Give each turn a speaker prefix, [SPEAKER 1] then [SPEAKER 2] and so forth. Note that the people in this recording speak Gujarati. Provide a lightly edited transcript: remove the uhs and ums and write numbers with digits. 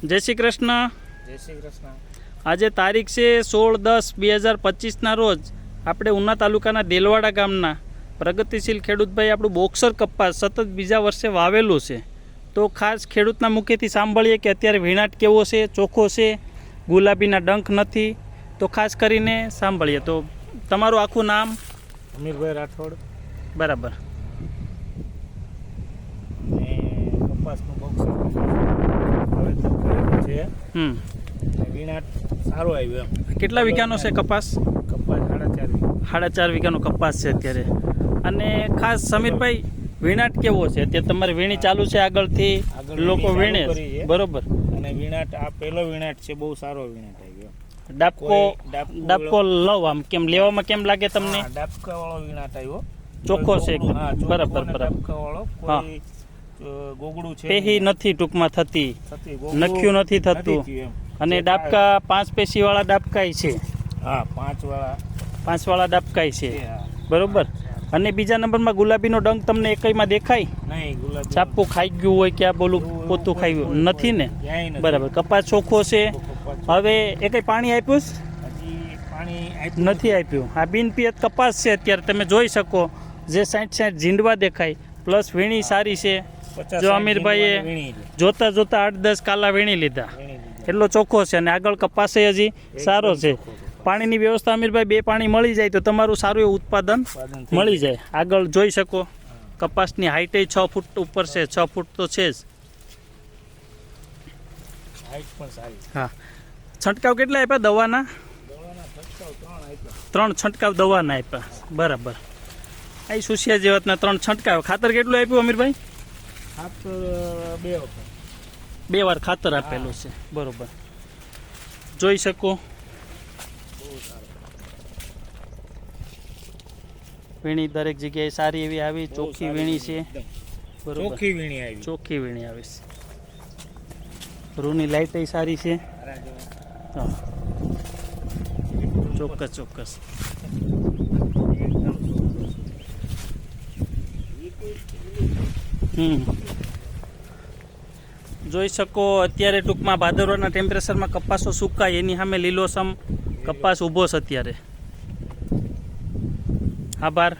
[SPEAKER 1] જય શ્રી કૃષ્ણ.
[SPEAKER 2] જય શ્રી કૃષ્ણ.
[SPEAKER 1] આજે તારીખ છે 16/10/2025ના રોજ આપણે ઉના તાલુકાના દેલવાડા ગામના પ્રગતિશીલ ખેડૂતભાઈ આપણું બોક્સર કપાસ સતત બીજા વર્ષે વાવેલું છે. તો ખાસ ખેડૂતના મુખેથી સાંભળીએ કે અત્યારે વીણાટ કેવો છે, ચોખ્ખો છે, ગુલાબીના ડંખ નથી. તો ખાસ કરીને સાંભળીએ. તો તમારું આખું નામ?
[SPEAKER 2] અમીરભાઈ રાઠોડ.
[SPEAKER 1] બરાબર.
[SPEAKER 2] ને કપાસનું બોક્સર વાવેતર કરેલું છે. વીણાટ સારો આવ્યો એમ.
[SPEAKER 1] કેટલા વીઘાનો છે કપાસ?
[SPEAKER 2] કપાસ 4.5
[SPEAKER 1] 4.5 વીઘાનો કપાસ છે અત્યારે. અને ખાસ સમીરભાઈ, વીણાટ કેવો છે અત્યારે? તમારે વીણી ચાલુ છે આગળથી લોકો વીણે બરોબર?
[SPEAKER 2] અને વીણાટ આ પહેલો વીણાટ છે, બહુ સારો વીણાટ આવ્યો.
[SPEAKER 1] ડાબકો લવ આમ કેમ લેવામાં કેમ લાગે તમને?
[SPEAKER 2] ડાબકા વાળો વીણાટ આવ્યો,
[SPEAKER 1] ચોખ્ખો છે એકદમ. બરાબર.
[SPEAKER 2] ડાબકા વાળો કોઈ ગોગડું છે
[SPEAKER 1] પેહી નથી ટૂંકમાં થતી, નખ્યું નથી થતું. અને ડાબકા 5 પેશી વાળા ડાબકાય છે.
[SPEAKER 2] હા, 5
[SPEAKER 1] વાળા ડાબકાય છે. બરોબર. અને બીજા નંબરમાં ગુલાબીનો ડંક તમને એકઈમાં દેખાય?
[SPEAKER 2] નહીં, ગુલાબી
[SPEAKER 1] ચાપકું ખાઈ ગયું હોય કે આ બોલું પોતું ખાઈ ગયું નથી ને? બરાબર. કપાસ ચોખ્ખો છે. હવે એકઈ પાણી આપ્યું?
[SPEAKER 2] હજી પાણી
[SPEAKER 1] નથી આપ્યું. આ બિનપિયત કપાસ છે અત્યારે તમે જોઈ શકો. જે 60 ઝીંડવા દેખાય પ્લસ વીણી સારી છે. જો અમીરભાઈએ જોતા 8-10 કાલા વીણી લીધા, એટલો ચોખ્ખો છે. અને આગળ કપાસે હજી સારો છે. પાણીની વ્યવસ્થા અમીરભાઈ 2 પાણી મળી જાય તો તમારું સારું એવું ઉત્પાદન મળી જાય. આગળ જોઈ શકો કપાસની હાઈટે 6 ફૂટ ઉપર છે, 6 ફૂટ તો છે જ. હા. છંટકાવ કેટલા આપ્યા દવાના? 3 છંટકાવ દવાના આપ્યા. બરાબર. આ સુસિયા જેવાતના 3 છંટકાવ. ખાતર કેટલું આપ્યું અમીરભાઈ?
[SPEAKER 2] ખાતર
[SPEAKER 1] 2 વાર ખાતર આપેલું છે. બરોબર. જોઈ શકો વીણી દરેક જગ્યાએ સારી એવી આવી, ચોખ્ખી વીણી છે. બરોબર. ચોખ્ખી વીણી આવી છે. રૂની લાઈટ સારી છે. હા, ચોક્કસ. જોઈ શકો અત્યારે ટૂંકમાં ભાદરવાના ટેમ્પરેચરમાં કપાસો સુકાય એની સામે લીલોસમ કપાસ ઊભો છે અત્યારે. આભાર.